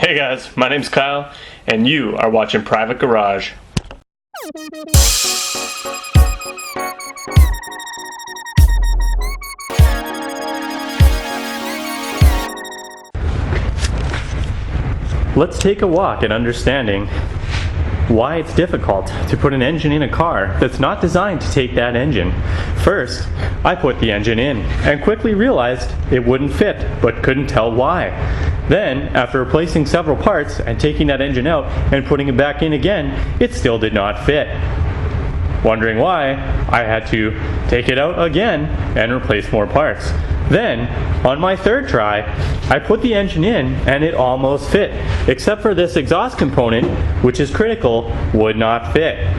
Hey guys, my name's Kyle, and you are watching Private Garage. Let's take a walk at understanding why it's difficult to put an engine in a car that's not designed to take that engine. First, I put the engine in and quickly realized it wouldn't fit, but couldn't tell why. Then, after replacing several parts and taking that engine out and putting it back in again, it still did not fit. Wondering why, I had to take it out again and replace more parts. Then, on my third try, I put the engine in and it almost fit, except for this exhaust component, which is critical, would not fit.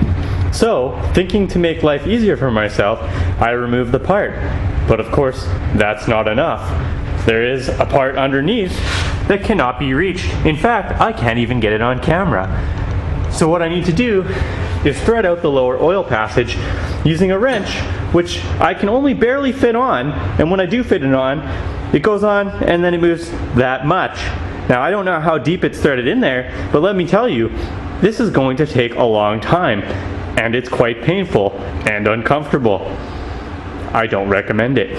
So, thinking to make life easier for myself, I removed the part. But of course, that's not enough. There is a part underneath that cannot be reached. In fact, I can't even get it on camera. So what I need to do is thread out the lower oil passage using a wrench, which I can only barely fit on, and when I do fit it on, it goes on and then it moves that much. Now I don't know how deep it's threaded in there, but let me tell you, this is going to take a long time, and it's quite painful and uncomfortable. I don't recommend it.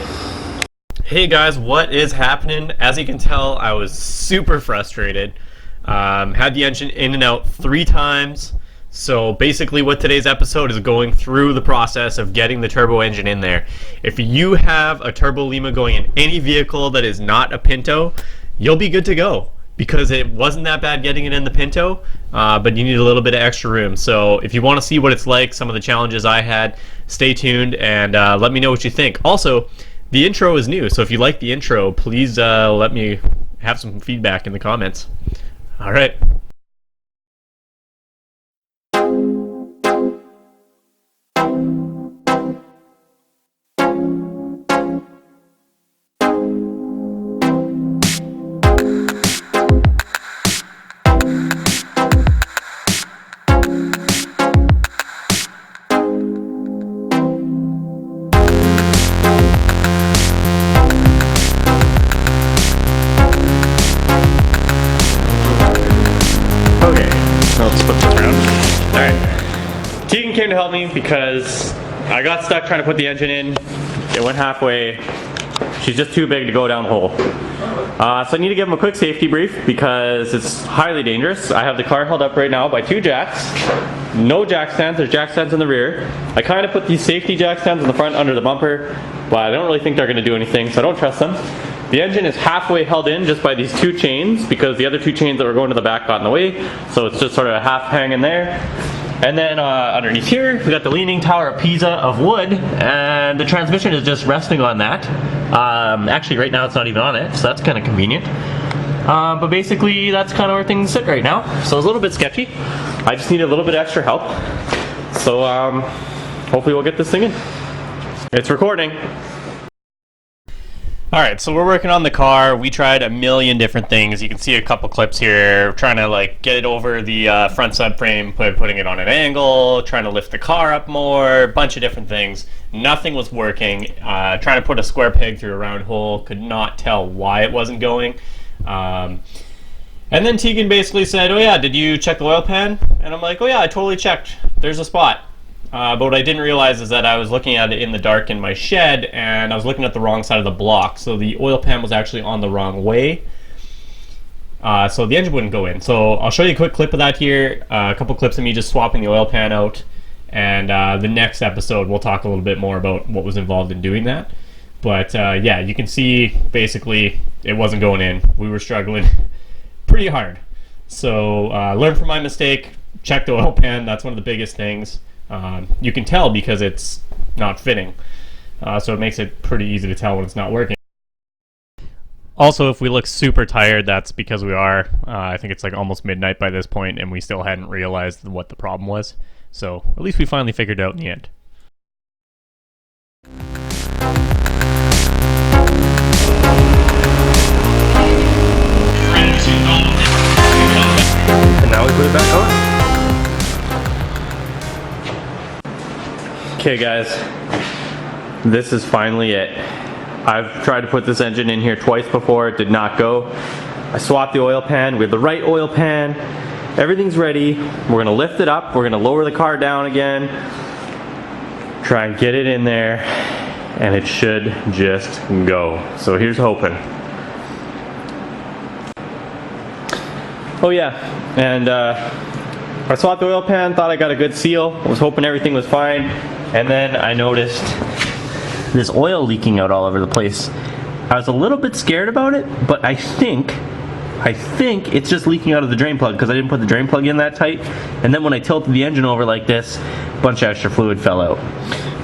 Hey guys, what is happening? As you can tell, I was super frustrated. Had the engine in and out 3 times. So basically what today's episode is going through the process of getting the turbo engine in there. If you have a turbo Lima going in any vehicle that is not a Pinto, you'll be good to go, because it wasn't that bad getting it in the Pinto, but you need a little bit of extra room. So if you want to see what it's like, some of the challenges I had, stay tuned and let me know what you think. Also, the intro is new, so if you like the intro, please let me have some feedback in the comments. All right. Let's flip this around. Alright. Tegan came to help me because I got stuck trying to put the engine in. It went halfway. She's just too big to go down the hole. So I need to give him a quick safety brief because it's highly dangerous. I have the car held up right now by 2 jacks. No jack stands. There's jack stands in the rear. I kind of put these safety jack stands in the front under the bumper, but I don't really think they're going to do anything, so I don't trust them. The engine is halfway held in just by these 2 chains because the other 2 chains that were going to the back got in the way, so it's just sort of a half hang in there. And then underneath here, we got the Leaning Tower of Pisa of wood, and the transmission is just resting on that. Actually, right now it's not even on it, so that's kind of convenient. But basically, that's kind of where things sit right now. So it's a little bit sketchy. I just need a little bit extra help. So hopefully we'll get this thing in. It's recording. Alright, so we're working on the car. We tried a million different things. You can see a couple clips here, trying to like get it over the front subframe, putting it on an angle, trying to lift the car up more, a bunch of different things. Nothing was working. Trying to put a square peg through a round hole, could not tell why it wasn't going. And then Tegan basically said, oh yeah, did you check the oil pan? And I'm like, oh yeah, I totally checked. There's a spot. But what I didn't realize is that I was looking at it in the dark in my shed, and I was looking at the wrong side of the block. So the oil pan was actually on the wrong way. So the engine wouldn't go in. So I'll show you a quick clip of that here. A couple clips of me just swapping the oil pan out. And the next episode, we'll talk a little bit more about what was involved in doing that. But yeah, you can see basically it wasn't going in. We were struggling pretty hard. So learn from my mistake. Check the oil pan. That's one of the biggest things. You can tell because it's not fitting, so it makes it pretty easy to tell when it's not working. Also, if we look super tired, that's because we are. I think it's like almost midnight by this point, and we still hadn't realized what the problem was. So at least we finally figured it out in the end. And now we put it back on. Okay guys, this is finally it. I've tried to put this engine in here twice before, it did not go. I swapped the oil pan. We have the right oil pan. Everything's ready. We're gonna lift it up. We're gonna lower the car down again. Try and get it in there, and it should just go. So here's hoping. Oh yeah, and I swapped the oil pan, thought I got a good seal. I was hoping everything was fine, and then I noticed this oil leaking out all over the place. I was a little bit scared about it, but I think it's just leaking out of the drain plug because I didn't put the drain plug in that tight. And then when I tilted the engine over like this, a bunch of extra fluid fell out.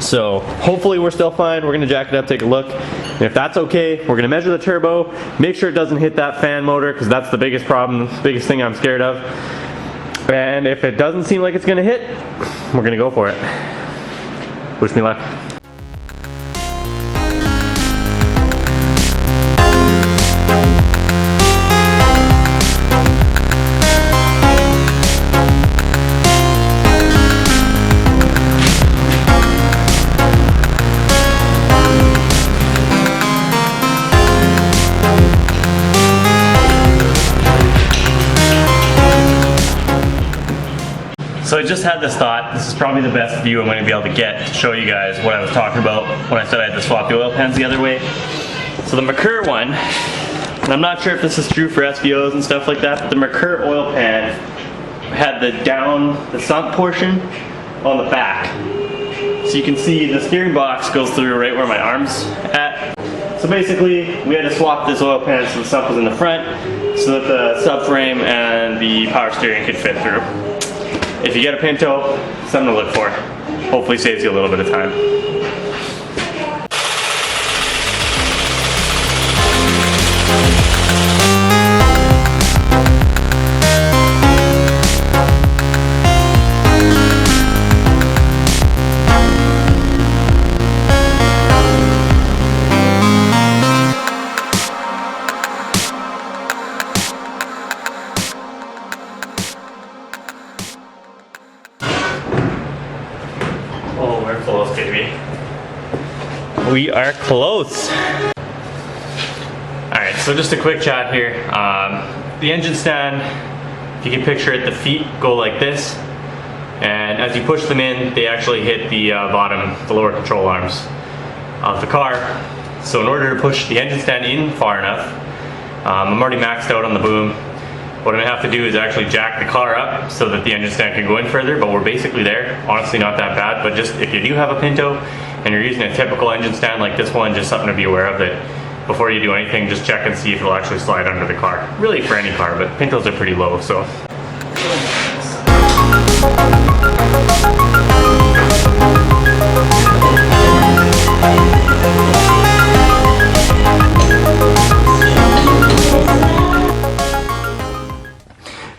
So hopefully we're still fine. We're gonna jack it up, take a look. And if that's okay, we're gonna measure the turbo, make sure it doesn't hit that fan motor because that's the biggest problem, the biggest thing I'm scared of. And if it doesn't seem like it's gonna hit, we're gonna go for it. Wish me luck. So I just had this thought, this is probably the best view I'm going to be able to get to show you guys what I was talking about when I said I had to swap the oil pans the other way. So the Merkur one, and I'm not sure if this is true for SVOs and stuff like that, but the Merkur oil pan had the sunk portion on the back. So you can see the steering box goes through right where my arm's at. So basically, we had to swap this oil pan so the sump was in the front so that the subframe and the power steering could fit through. If you get a Pinto, something to look for. Hopefully saves you a little bit of time. Oh, we're close, baby. We are close. Alright, so just a quick chat here. The engine stand, if you can picture it, the feet go like this. And as you push them in, they actually hit the bottom, the lower control arms of the car. So in order to push the engine stand in far enough, I'm already maxed out on the boom. What I'm gonna have to do is actually jack the car up so that the engine stand can go in further, but we're basically there. Honestly, not that bad, but just if you do have a Pinto and you're using a typical engine stand like this one, just something to be aware of that before you do anything, just check and see if it'll actually slide under the car. Really for any car, but Pintos are pretty low, so.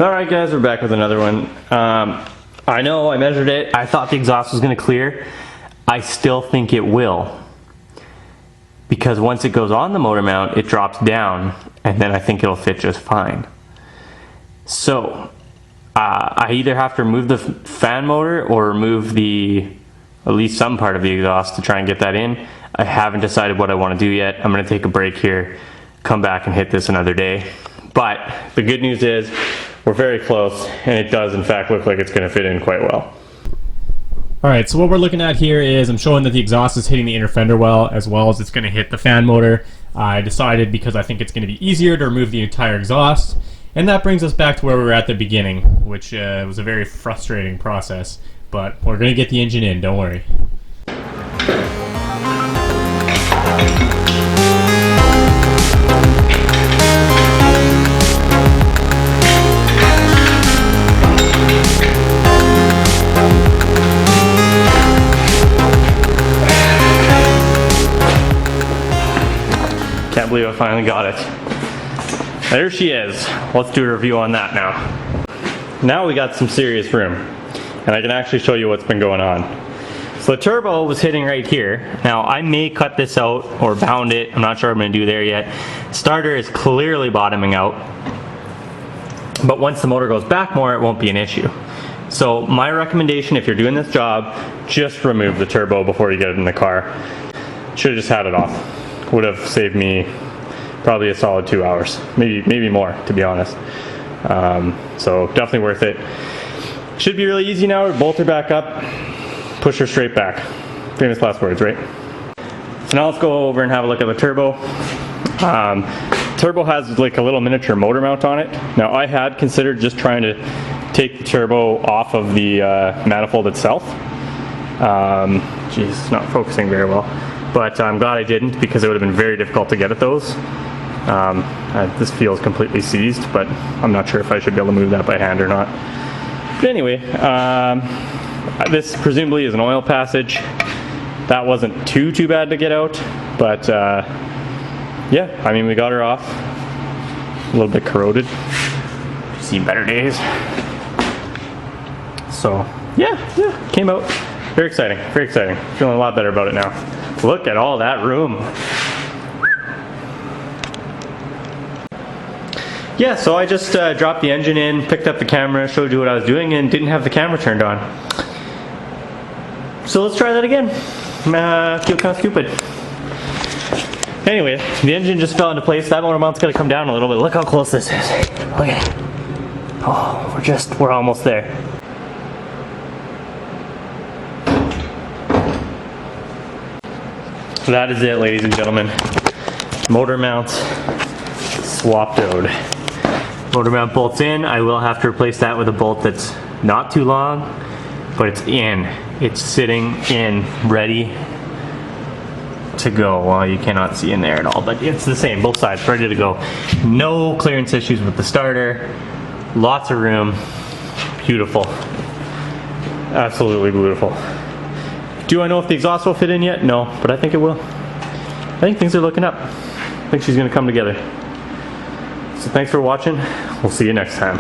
Alright guys, we're back with another one. I know I measured it. I thought the exhaust was going to clear. I still think it will. Because once it goes on the motor mount, it drops down, and then I think it'll fit just fine. So, I either have to remove the fan motor or remove at least some part of the exhaust to try and get that in. I haven't decided what I want to do yet. I'm going to take a break here, come back and hit this another day. But the good news is, we're very close, and it does in fact look like it's going to fit in quite well. Alright, so what we're looking at here is I'm showing that the exhaust is hitting the inner fender well as it's going to hit the fan motor. I decided because I think it's going to be easier to remove the entire exhaust, and that brings us back to where we were at the beginning, which was a very frustrating process, but we're going to get the engine in, don't worry. Can't believe I finally got it. There she is. Let's do a review on that now. Now we got some serious room, and I can actually show you what's been going on. So the turbo was hitting right here. Now I may cut this out or bound it. I'm not sure what I'm going to do there yet. Starter is clearly bottoming out, but once the motor goes back more, it won't be an issue. So my recommendation, if you're doing this job, just remove the turbo before you get it in the car. Should have just had it off. Would have saved me probably a solid 2 hours, maybe more, to be honest. So definitely worth it. Should be really easy now. Bolt her back up, push her straight back. Famous last words, right? So now let's go over and have a look at the turbo. Turbo has like a little miniature motor mount on it. Now I had considered just trying to take the turbo off of the manifold itself. Geez, it's not focusing very well. But I'm glad I didn't, because it would have been very difficult to get at those. This feels completely seized, but I'm not sure if I should be able to move that by hand or not. But anyway, this presumably is an oil passage. That wasn't too bad to get out, but yeah, I mean, we got her off. A little bit corroded. Seen better days. So yeah, came out. Very exciting, very exciting. Feeling a lot better about it now. Look at all that room. Yeah, so I just dropped the engine in, picked up the camera, showed you what I was doing, and didn't have the camera turned on. So let's try that again. Feel kind of stupid. Anyway, the engine just fell into place. That motor mount's gonna come down a little bit. Look how close this is. Look at it. Oh, we're almost there. That is it, ladies and gentlemen. Motor mount swapped out. Motor mount bolts in. I will have to replace that with a bolt that's not too long, but it's in. It's sitting in, ready to go. Well, you cannot see in there at all, but it's the same, both sides, ready to go. No clearance issues with the starter. Lots of room. Beautiful. Absolutely beautiful. Do I know if the exhaust will fit in yet? No, but I think it will. I think things are looking up. I think she's gonna come together. So thanks for watching. We'll see you next time.